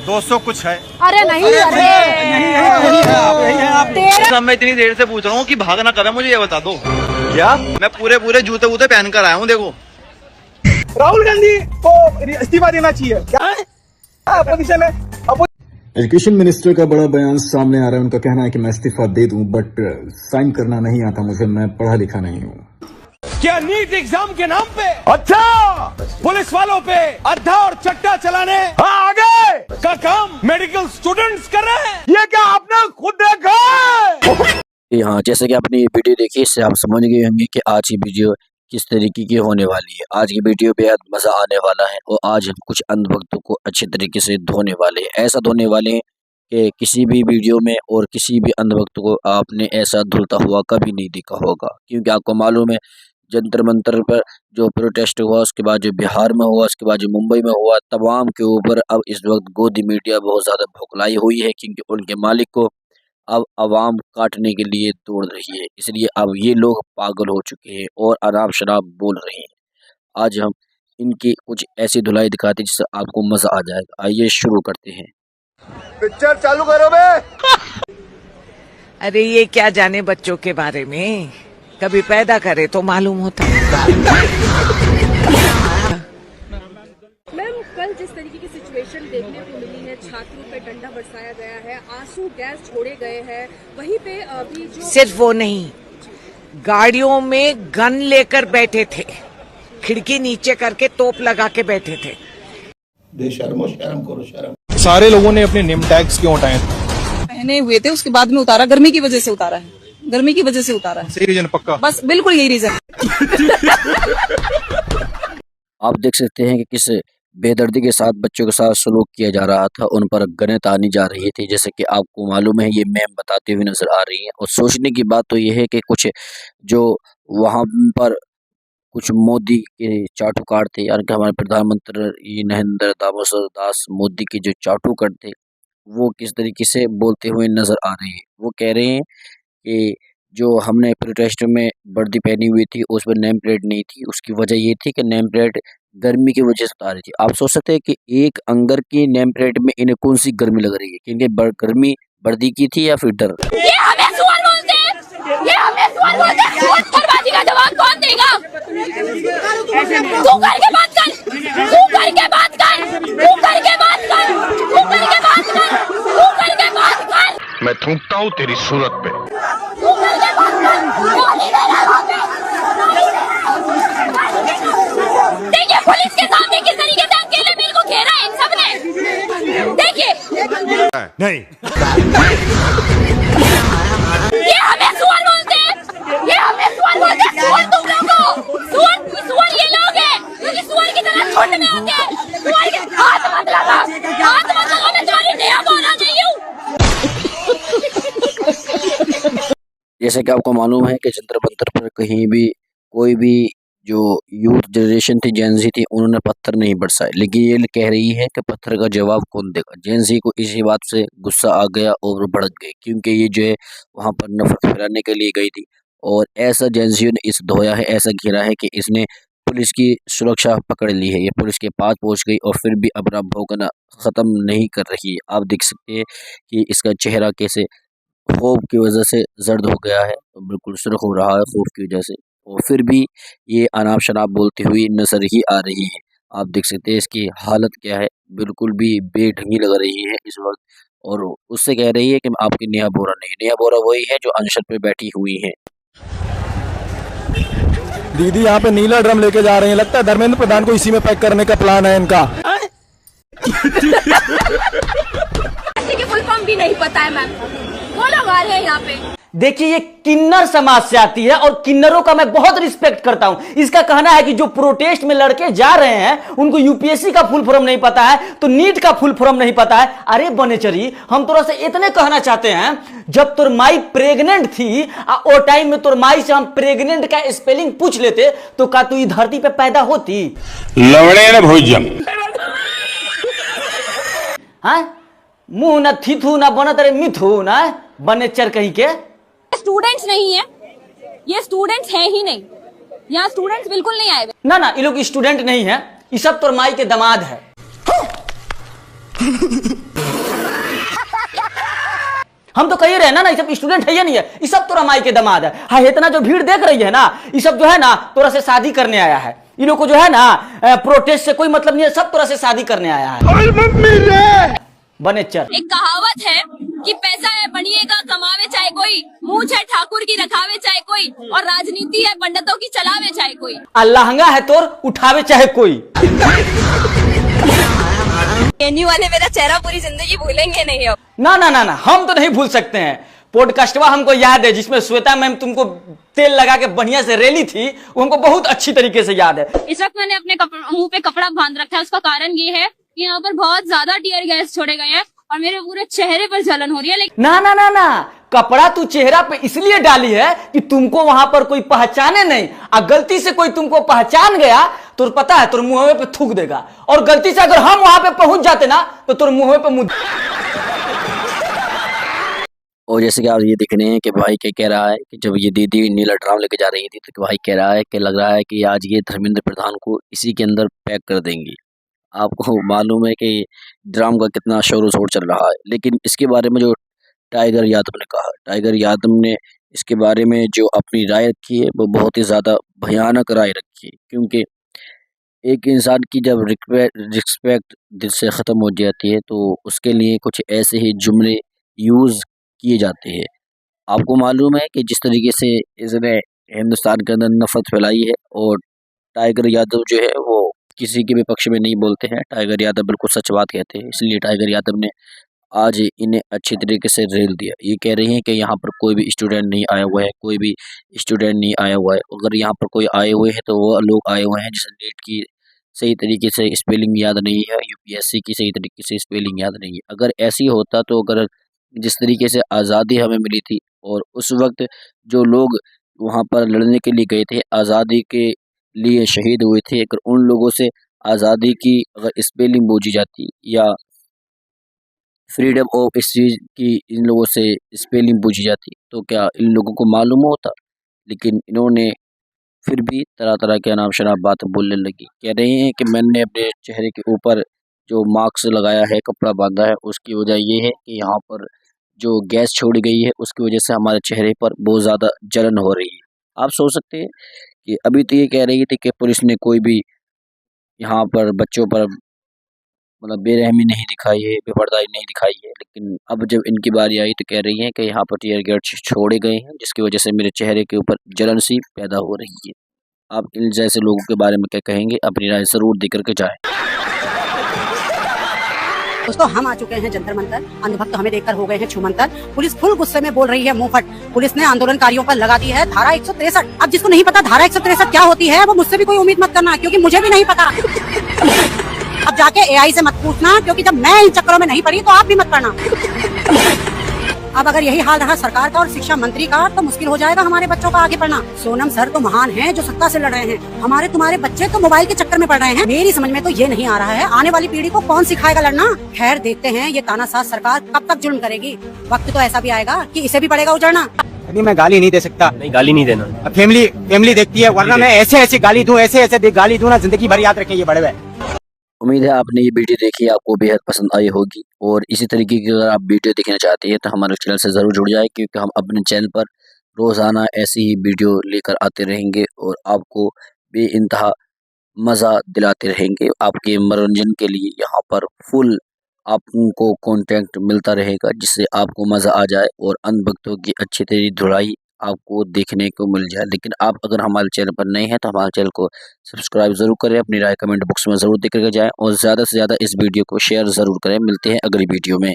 200 कुछ है। अरे नहीं, अरे मैं इतनी देर से पूछ रहा हूँ कि भागना कब है, मुझे ये बता दो। क्या? मैं पूरे जूते वूते पहन कर आया हूँ, देखो। राहुल गांधी को इस्तीफा देना चाहिए। क्या अपोजिशन है? एजुकेशन मिनिस्टर का बड़ा बयान सामने आ रहा है। उनका कहना है कि मैं इस्तीफा दे दूं, बट साइन करना नहीं आता मुझे, मैं पढ़ा लिखा नहीं हूं। क्या नीट एग्जाम के नाम पे अच्छा पुलिस वालों पे अद्धा और चट्टा चलाने आगे का काम मेडिकल स्टूडेंट्स कर रहे हैं? ये क्या आपने खुद देखा? हाँ, जैसे कि आपने ये वीडियो देखी, इससे आप समझ गए होंगे कि आज की वीडियो किस तरीके की होने वाली है। आज की वीडियो बेहद मजा आने वाला है और आज हम कुछ अंधभक्तों को अच्छे तरीके से धोने वाले हैं। ऐसा धोने वाले हैं कि किसी भी वीडियो में और किसी भी अंधभक्त को आपने ऐसा धुलता हुआ कभी नहीं देखा होगा। क्योंकि आपको मालूम है, जंतर मंतर पर जो प्रोटेस्ट हुआ, उसके बाद जो बिहार में हुआ, उसके बाद जो मुंबई में हुआ, तमाम के ऊपर अब इस वक्त गोदी मीडिया बहुत ज़्यादा भौखलाई हुई है। क्योंकि उनके मालिक को अब आवाम काटने के लिए दौड़ रही है, इसलिए अब ये लोग पागल हो चुके हैं और अनाप शराब बोल रहे हैं। आज हम इनकी कुछ ऐसी धुलाई दिखाते हैं जिससे आपको मजा आ जाएगा। आइए शुरू करते हैं। पिक्चर चालू करो बे। अरे ये क्या जाने बच्चों के बारे में, कभी पैदा करे तो मालूम होता। मैम, कल जिस तरीके की सिचुएशन देखने को मिली है, छात्रों पे डंडा बरसाया गया है, आंसू गैस छोड़े गए हैं, वहीं पे अभी जो सिर्फ वो नहीं, गाड़ियों में गन लेकर बैठे थे, खिड़की नीचे करके तोप लगा के बैठे थे। बेशर्मो, शर्म करो शर्म। सारे लोगों ने अपने नेम टैग्स क्यों उठाए? पहने हुए थे, उसके बाद में उतारा, गर्मी की वजह से उतारा है, गर्मी की वजह से उतारा है। सही रीजन पक्का? बस बिल्कुल यही रीजन। आप देख सकते हैं कि किस बेदर्दी के साथ बच्चों के साथ सलूक किया जा रहा था, उन पर गनें तानी जा रही थी। जैसे कि आपको मालूम है, ये मैम बताते हुए नजर आ रही है। और सोचने की बात तो ये है कि कुछ जो वहाँ पर कुछ मोदी के चाटुकार थे, यानी कि हमारे प्रधानमंत्री नरेंद्र दामोदर दास मोदी के जो चाटुकार थे, वो किस तरीके से बोलते हुए नजर आ रहे हैं। वो कह रहे हैं कि जो हमने प्रोटेस्ट में वर्दी पहनी हुई थी उस पर नेम प्लेट नहीं थी, उसकी वजह ये थी कि नेम प्लेट गर्मी की वजह से उतारी थी। आप सोच सकते हैं कि एक अंगर की नेम प्लेट में इन्हें कौन सी गर्मी लग रही है, क्योंकि गर्मी वर्दी की थी या फिर डर। ये हमें सवाल बोलते हैं, ये हमें सवाल बोलते हैं, बर्बादी का जवाब कौन देगा? तू करके बात कर, तू करके बात कर, तू करके बात कर, तू करके बात कर, तू करके बात कर। मैं थूकता हूँ तेरी सूरत पे। तू करके बात कर, कौन ही दे रहा है? देखिए पुलिस के सामने किस तरीके से अकेले मेरे को घेरा है इन सब ने, देखिए। नहीं, ये हमें सुअर बोलते हैं, ये हमें सुअर बोलते हैं। सुअर तुम लोग हो, सुअर ये लोग हैं, क्योंकि सुअर की तरह झुंड में होते हैं। सुअर के हाथ मत लगा, हाथ मत लगा, मैं तुम्हारी नया बोला नहीं हूँ। जैसे कि आपको मालूम है कि जंतर मंतर पर कहीं भी कोई भी जो यूथ जनरेशन थी, जेनजी थी, उन्होंने पत्थर नहीं बरसाए, लेकिन ये कह रही है कि पत्थर का जवाब कौन देगा। जेनजी को इसी बात से गुस्सा आ गया और वो भड़क गए, क्योंकि ये जो है वहाँ पर नफरत फैलाने के लिए गई थी। और ऐसा जेनजियों ने इस धोया है, ऐसा घेरा है कि इसने पुलिस की सुरक्षा पकड़ ली है। ये पुलिस के पास पहुँच गई और फिर भी अपना भौंकना ख़त्म नहीं कर रही है। आप देख सकते हैं कि इसका चेहरा कैसे खौफ की वजह से जर्द हो गया है, बिल्कुल सुर्ख हो रहा है खौफ की वजह से, और फिर भी ये अनाप शनाप बोलती हुई नजर ही आ रही है। आप देख सकते हैं इसकी हालत क्या है, बिल्कुल भी बेढंगी लग रही है इस वक्त। और उससे कह रही है कि आपकी नेहा बोरा नहीं, नेहा बोरा वही है जो अनशन पे बैठी हुई है। दीदी यहाँ पे नीला ड्रम लेके जा रहे हैं, लगता है धर्मेंद्र प्रधान को इसी में पैक करने का प्लान है इनका। की फुल फॉर्म भी नहीं पता है मैम, वो लोग आ रहे हैं यहाँ पे। देखिए, ये किन्नर समाज से आती है और किन्नरों का मैं बहुत रिस्पेक्ट करता हूं। इसका कहना है कि जो प्रोटेस्ट में लड़के जा रहे हैं उनको यूपीएससी का फुल फॉर्म नहीं पता है, तो नीट का फुल फॉर्म नहीं पता है। अरे बनेचरी, हम तोरा से इतने कहना चाहते हैं, जब तोर माई प्रेग्नेंट थी और टाइम में तोर माई से हम प्रेग्नेंट का स्पेलिंग पूछ लेते तो का तू इस धरती पे पैदा होती? लवड़े भोजन हाँ, मुंह न थीथू न बनत रे मिथु न बनेचर कहीं के। स्टूडेंट्स नहीं है, ये स्टूडेंट्स है ही नहीं, यहाँ स्टूडेंट्स बिल्कुल नहीं आए। ना ना, ये लोग स्टूडेंट नहीं है, ये सब तोर माई के दामाद है। हम तो कही रहे ना ये सब स्टूडेंट है या नहीं है, ये सब तोरा माई के दामाद है। हाँ, इतना जो भीड़ देख रही है ना, ये सब जो है ना तोरा से शादी करने आया है। इन लोग को जो है ना प्रोटेस्ट से कोई मतलब नहीं है, सब तोरा से शादी करने आया है। बनेचर एक कहावत है कि पैसा है बनिएगा कमावे चाहे कोई, मूछ है ठाकुर की रखावे चाहे कोई, और राजनीति है पंडितों की चलावे चाहे कोई। लहंगा है तोर उठावे चाहे कोई। एनयू वाले मेरा चेहरा पूरी जिंदगी भूलेंगे नहीं अब। ना ना ना ना, हम तो नहीं भूल सकते हैं। पॉडकास्टवा हमको याद है जिसमें श्वेता मैम तुमको तेल लगा के बढ़िया से रेली थी, वो हमको बहुत अच्छी तरीके से याद है। इस वक्त मैंने अपने मुंह पे कपड़ा बांध रखा है, उसका कारण ये है कि यहाँ पर बहुत ज्यादा टीयर गैस छोड़े गए हैं और मेरे पूरे चेहरे पर जलन हो रही है। लेकिन ना ना ना ना, कपड़ा तू चेहरा पे इसलिए डाली है कि तुमको वहां पर कोई पहचाने नहीं, और गलती से कोई तुमको पहचान गया तो पता है तुम मुंह पे थूक देगा, और गलती से अगर हम वहां पे पहुंच जाते ना तो तुम मुंह पे मुंह। और जैसे कि आप ये देख रहे हैं कि भाई क्या कह रहा है कि जब ये दीदी नीला ड्राम लेके जा रही थी तो भाई कह रहा है कि लग रहा है कि आज ये धर्मेंद्र प्रधान को इसी के अंदर पैक कर देंगे। आपको मालूम है कि ड्राम का कितना शोर शोर चल रहा है, लेकिन इसके बारे में जो टाइगर यादव ने कहा, टाइगर यादव ने इसके बारे में जो अपनी राय रखी है वो बहुत ही ज़्यादा भयानक राय रखी है। क्योंकि एक इंसान की जब रिस्पेक्ट दिल से ख़त्म हो जाती है तो उसके लिए कुछ ऐसे ही जुमले यूज़ किए जाते हैं। आपको मालूम है कि जिस तरीके से इसने हिंदुस्तान के अंदर नफरत फैलाई है, और टाइगर यादव जो है वो किसी के भी पक्ष में नहीं बोलते हैं। टाइगर यादव बिल्कुल सच बात कहते हैं, इसलिए टाइगर यादव ने आज इन्हें अच्छी तरीके से रेल दिया। ये कह रही हैं कि यहाँ पर कोई भी स्टूडेंट नहीं आया हुआ है, कोई भी स्टूडेंट नहीं आया हुआ है। अगर यहाँ पर कोई आए हुए हैं तो वो लोग आए हुए हैं जिसे नीट की सही तरीके से स्पेलिंग याद नहीं है, यूपीएससी की सही तरीके से स्पेलिंग याद नहीं है। अगर ऐसी होता तो अगर जिस तरीके से आज़ादी हमें मिली थी और उस वक्त जो लोग वहाँ पर लड़ने के लिए गए थे, आज़ादी के लिए शहीद हुए थे, अगर उन लोगों से आज़ादी की अगर स्पेलिंग पूछी जाती या फ्रीडम ऑफ स्पीच की इन लोगों से स्पेलिंग पूछी जाती तो क्या इन लोगों को मालूम होता? लेकिन इन्होंने फिर भी तरह तरह के अनाप शनाप बात बोलने लगी। कह रहे हैं कि मैंने अपने चेहरे के ऊपर जो मास्क लगाया है, कपड़ा बांधा है, उसकी वजह ये है कि यहाँ पर जो गैस छोड़ी गई है उसकी वजह से हमारे चेहरे पर बहुत ज़्यादा जलन हो रही है। आप सोच सकते हैं कि अभी तो ये कह रही थी कि पुलिस ने कोई भी यहाँ पर बच्चों पर मतलब बेरहमी नहीं दिखाई है, बेपर्दाई नहीं दिखाई है, लेकिन अब जब इनकी बारी आई तो कह रही हैं कि यहाँ पर टीयर गैस छोड़े गए हैं जिसकी वजह से मेरे चेहरे के ऊपर जलन सी पैदा हो रही है। आप इन जैसे लोगों के बारे में क्या कहेंगे? अपनी राय जरूर दे करके जाएं। दोस्तों, हम आ चुके हैं जंतर मंतर। अंधभक्त हमें देखकर हो गए हैं छूमंतर। पुलिस फुल गुस्से में बोल रही है मुंहफट। पुलिस ने आंदोलनकारियों पर लगा दी है धारा 163। अब जिसको नहीं पता धारा 163 क्या होती है वो मुझसे भी कोई उम्मीद मत करना, क्योंकि मुझे भी नहीं पता। अब जाके एआई से मत पूछना, क्योंकि जब मैं इन चक्करों में नहीं पड़ी तो आप भी मत पड़ना। अब अगर यही हाल रहा सरकार का और शिक्षा मंत्री का तो मुश्किल हो जाएगा हमारे बच्चों का आगे पढ़ना। सोनम सर तो महान हैं जो सत्ता से लड़ रहे हैं, हमारे तुम्हारे बच्चे तो मोबाइल के चक्कर में पड़ रहे हैं। मेरी समझ में तो ये नहीं आ रहा है आने वाली पीढ़ी को कौन सिखाएगा लड़ना। खैर देखते हैं ये तानाशाह सरकार कब तक जुल्म करेगी। वक्त तो ऐसा भी आएगा कि इसे भी पड़ेगा उजड़ना। नहीं, मैं गाली नहीं दे सकता। नहीं, गाली नहीं देना। फैमिली देखती है, वरना मैं ऐसे गाली दूं, ऐसे गाली दूं ना, जिंदगी भर याद रखें ये बड़े भाई। उम्मीद है आपने ये वीडियो देखी, आपको बेहद पसंद आई होगी। और इसी तरीके की अगर आप वीडियो देखना चाहते हैं तो हमारे चैनल से ज़रूर जुड़ जाए, क्योंकि हम अपने चैनल पर रोज़ाना ऐसी ही वीडियो लेकर आते रहेंगे और आपको बेइंतहा मज़ा दिलाते रहेंगे। आपके मनोरंजन के लिए यहाँ पर फुल आपको कंटेंट मिलता रहेगा, जिससे आपको मज़ा आ जाए और अंधभक्तों की अच्छी तरह धुलाई आपको देखने को मिल जाए। लेकिन आप अगर हमारे चैनल पर नए हैं तो हमारे चैनल को सब्सक्राइब ज़रूर करें, अपनी राय कमेंट बॉक्स में ज़रूर देकर जाएं और ज़्यादा से ज़्यादा इस वीडियो को शेयर ज़रूर करें। मिलते हैं अगली वीडियो में।